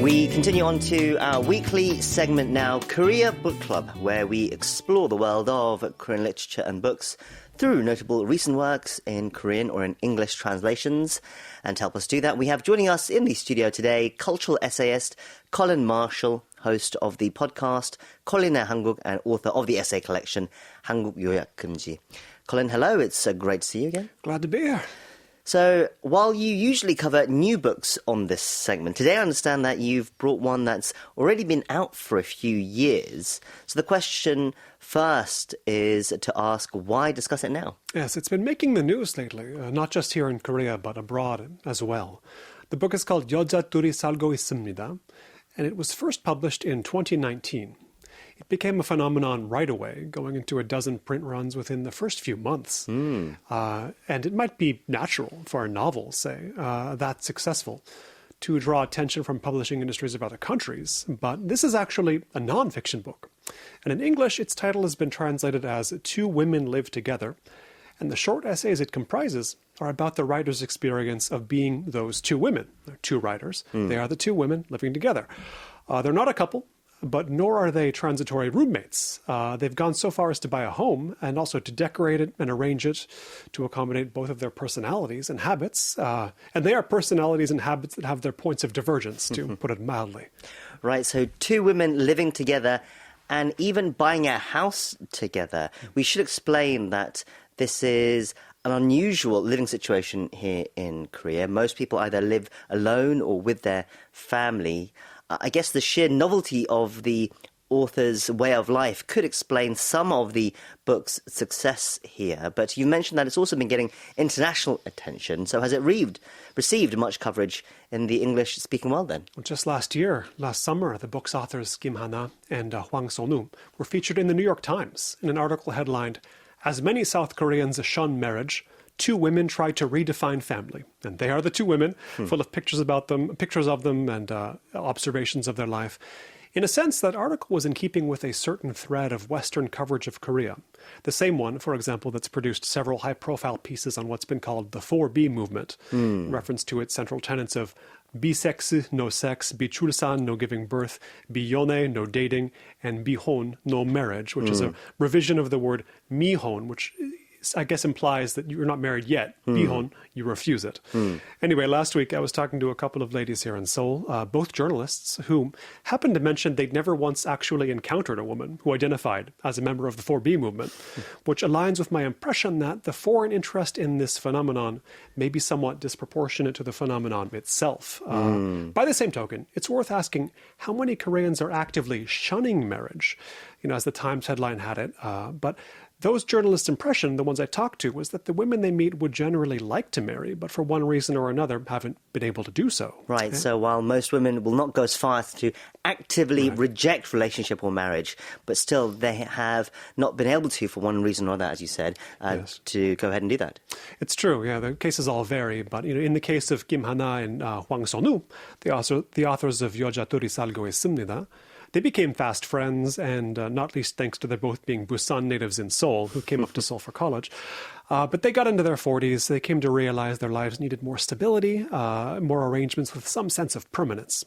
We continue on to our weekly segment now, Korea Book Club, where we explore the world of Korean literature and books through notable recent works in Korean or in English translations. And to help us do that, we have joining us in the studio today cultural essayist Colin Marshall, host of the podcast Kolin의 한국 and author of the essay collection 한국 요약금지. Colin, hello. It's great to see you again. Glad to be here. So, while you usually cover new books on this segment, today I understand that you've brought one that's already been out for a few years. So the question first is to ask, why discuss it now? Yes, it's been making the news lately, not just here in Korea, but abroad as well. The book is called 여자, 둘이, 살고, 있습니다, and it was first published in 2019. It became a phenomenon right away, going into a dozen print runs within the first few months. And it might be natural for a novel, say, that's successful, to draw attention from publishing industries of other countries. But this is actually a nonfiction book. And in English, its title has been translated as Two Women Live Together. And the short essays it comprises are about the writer's experience of being those two women. They're two writers. They are the two women living together. They're not a couple, but nor are they transitory roommates. They've gone so far as to buy a home and also to decorate it and arrange it to accommodate both of their personalities and habits. And they are personalities and habits that have their points of divergence, to put it mildly. Right, so two women living together and even buying a house together. We should explain that this is an unusual living situation here in Korea. Most people either live alone or with their family. I guess the sheer novelty of the author's way of life could explain some of the book's success here. But you mentioned that it's also been getting international attention. So has it received much coverage in the English-speaking world then? Well, just last summer, the book's authors Kim Hana and Hwang Sunwoo were featured in the New York Times in an article headlined, "As Many South Koreans Shun Marriage, Two Women Try to Redefine Family." And they are the two women, full of pictures of them and observations of their life. In a sense, that article was in keeping with a certain thread of Western coverage of Korea. The same one, for example, that's produced several high-profile pieces on what's been called the 4B movement, in reference to its central tenets of bisex, no sex, bichulsan, no giving birth, biyone, no dating, and bihon, no marriage, which is a revision of the word mihon, which I guess implies that you're not married yet. Bihon, you refuse it. Anyway, last week I was talking to a couple of ladies here in Seoul, both journalists, who happened to mention they'd never once actually encountered a woman who identified as a member of the 4B movement, which aligns with my impression that the foreign interest in this phenomenon may be somewhat disproportionate to the phenomenon itself. By the same token, it's worth asking how many Koreans are actively shunning marriage, as the Times headline had it. But those journalists' impression, the ones I talked to, was that the women they meet would generally like to marry, but for one reason or another haven't been able to do so. Right, so while most women will not go as far as to actively reject relationship or marriage, but still they have not been able to, for one reason or another, as you said, to go ahead and do that. It's true, yeah, the cases all vary, but in the case of Kim Hana and Hwang Sunwoo, the authors of 여자, 둘이, 살고, 있습니다, they became fast friends, and not least thanks to their both being Busan natives in Seoul, who came up to Seoul for college. But they got into their 40s. They came to realize their lives needed more stability, more arrangements with some sense of permanence.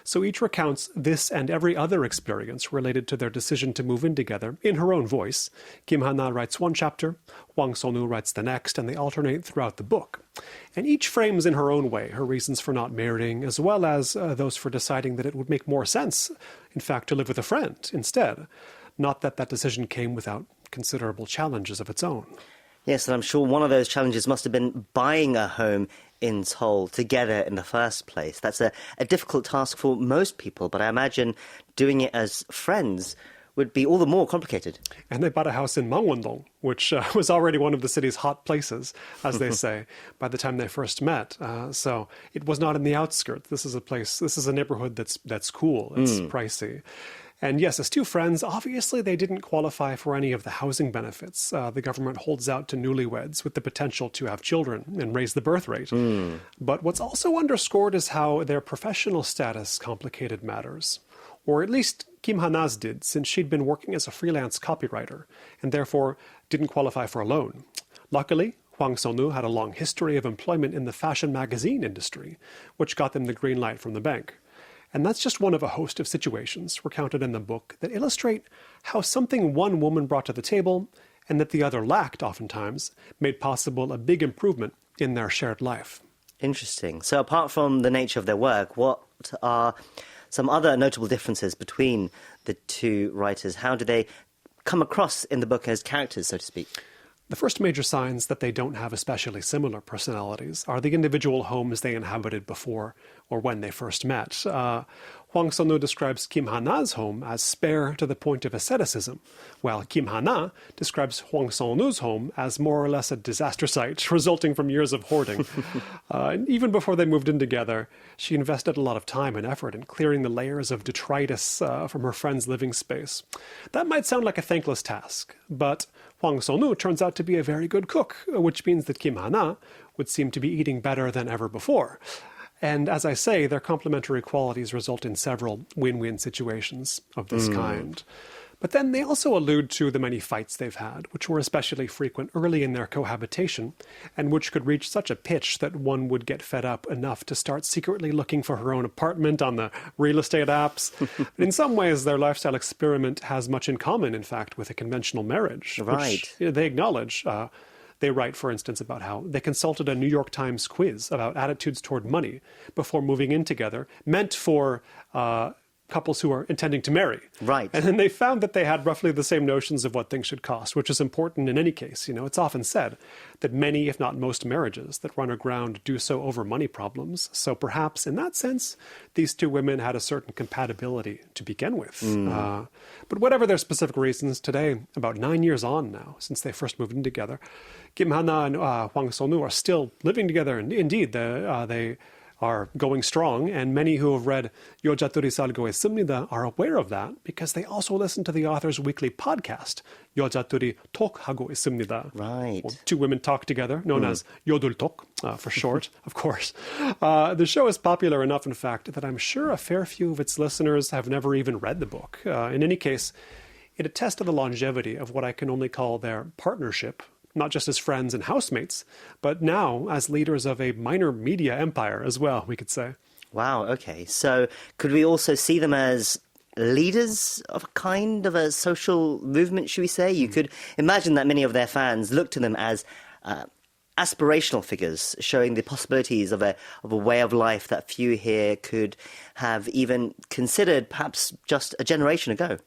So each recounts this and every other experience related to their decision to move in together in her own voice. Kim Hana writes one chapter, Hwang Sunwoo writes the next, and they alternate throughout the book. And each frames in her own way her reasons for not marrying, as well as those for deciding that it would make more sense, in fact, to live with a friend instead. Not that that decision came without considerable challenges of its own. Yes, and I'm sure one of those challenges must have been buying a home in Seoul together in the first place. That's a difficult task for most people, but I imagine doing it as friends would be all the more complicated. And they bought a house in Mangwon-dong, which was already one of the city's hot places, as they say, by the time they first met. So it was not in the outskirts. This is a neighborhood that's cool. It's pricey. And yes, as two friends, obviously they didn't qualify for any of the housing benefits the government holds out to newlyweds with the potential to have children and raise the birth rate. But what's also underscored is how their professional status complicated matters. Or at least Kim Hana's did, since she'd been working as a freelance copywriter and therefore didn't qualify for a loan. Luckily, Hwang Sunwoo had a long history of employment in the fashion magazine industry, which got them the green light from the bank. And that's just one of a host of situations recounted in the book that illustrate how something one woman brought to the table and that the other lacked oftentimes made possible a big improvement in their shared life. Interesting. So apart from the nature of their work, what are some other notable differences between the two writers? How do they come across in the book as characters, so to speak? The first major signs that they don't have especially similar personalities are the individual homes they inhabited before or when they first met. Hwang Sunwoo describes Kim Hana's home as spare to the point of asceticism, while Kim Hana describes Hwang Sunwoo's home as more or less a disaster site resulting from years of hoarding. And even before they moved in together, she invested a lot of time and effort in clearing the layers of detritus from her friend's living space. That might sound like a thankless task, but Hwang Sunwoo turns out to be a very good cook, which means that Kim Hana would seem to be eating better than ever before. And as I say, their complementary qualities result in several win-win situations of this kind. But then they also allude to the many fights they've had, which were especially frequent early in their cohabitation, and which could reach such a pitch that one would get fed up enough to start secretly looking for her own apartment on the real estate apps. But in some ways, their lifestyle experiment has much in common, in fact, with a conventional marriage, which they acknowledge. They write, for instance, about how they consulted a New York Times quiz about attitudes toward money before moving in together, meant for couples who are intending to marry. Right. And then they found that they had roughly the same notions of what things should cost, which is important in any case. You know, it's often said that many, if not most marriages that run aground do so over money problems. So perhaps in that sense, these two women had a certain compatibility to begin with. But whatever their specific reasons, today, about 9 years on now, since they first moved in together, Kim Hana and Hwang Sunwoo are still living together. And indeed, they are going strong, and many who have read 여자, 둘이, 살고, 있습니다 are aware of that because they also listen to the author's weekly podcast, 여자, 둘이, 톡하고 있습니다. Right. Well, two women talk together, known as 요둘톡 for short, of course. The show is popular enough, in fact, that I'm sure a fair few of its listeners have never even read the book. In any case, it attests to the longevity of what I can only call their partnership, not just as friends and housemates, but now as leaders of a minor media empire as well, we could say. Wow, okay. So could we also see them as leaders of a kind of a social movement, should we say? You could imagine that many of their fans look to them as aspirational figures, showing the possibilities of a way of life that few here could have even considered perhaps just a generation ago.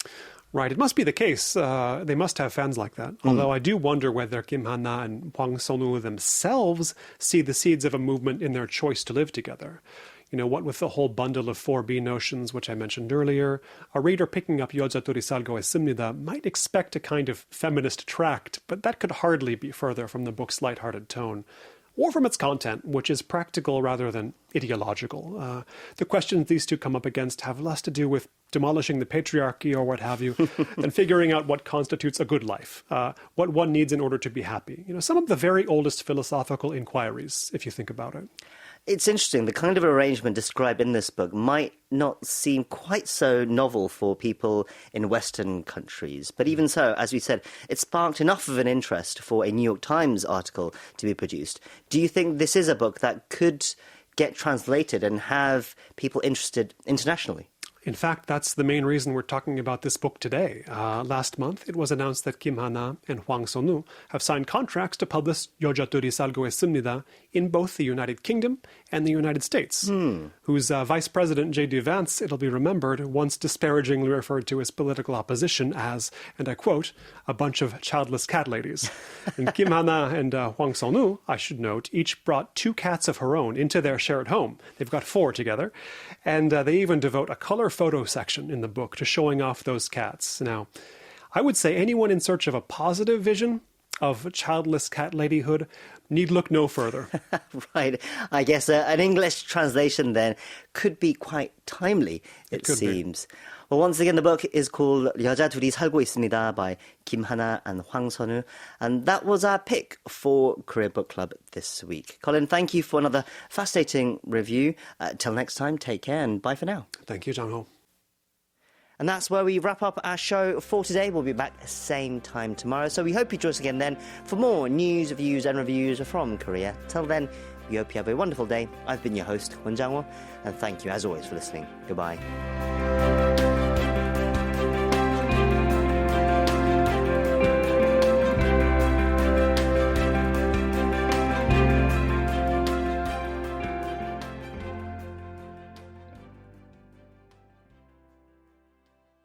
Right, it must be the case. They must have fans like that. Although I do wonder whether Kim Hana and Hwang Sunwoo themselves see the seeds of a movement in their choice to live together. You know, what with the whole bundle of 4B notions, which I mentioned earlier, a reader picking up 여자, 둘이, 살고, 있습니다 might expect a kind of feminist tract, but that could hardly be further from the book's lighthearted tone, or from its content, which is practical rather than ideological. The questions these two come up against have less to do with demolishing the patriarchy or what have you, than figuring out what constitutes a good life, what one needs in order to be happy. You know, some of the very oldest philosophical inquiries, if you think about it. It's interesting. The kind of arrangement described in this book might not seem quite so novel for people in Western countries. But even so, as we said, it sparked enough of an interest for a New York Times article to be produced. Do you think this is a book that could get translated and have people interested internationally? In fact, that's the main reason we're talking about this book today. Last month, it was announced that Kim Hana and Hwang Sunwoo have signed contracts to publish 여자, 둘이, 살고, 있습니다 in both the United Kingdom and the United States, whose Vice President J.D. Vance, it'll be remembered, once disparagingly referred to his political opposition as, and I quote, a bunch of childless cat ladies. And Kim Hana and Hwang Sunwoo, I should note, each brought 2 cats of her own into their shared home. They've got 4 together. And they even devote a color photo section in the book to showing off those cats. Now, I would say anyone in search of a positive vision of childless cat ladyhood need look no further. Right. I guess an English translation then could be quite timely, it seems. Well, once again, the book is called 여자, 둘이, 살고, 있습니다 by Kim Hana and Hwang Sunwoo. And that was our pick for Korea Book Club this week. Colin, thank you for another fascinating review. Till next time, take care and bye for now. Thank you, Jang-ho. And that's where we wrap up our show for today. We'll be back same time tomorrow. So we hope you join us again then for more news, views and reviews from Korea. Till then, We hope you have a wonderful day. I've been your host, Won Jang-wo, and thank you as always for listening. Goodbye.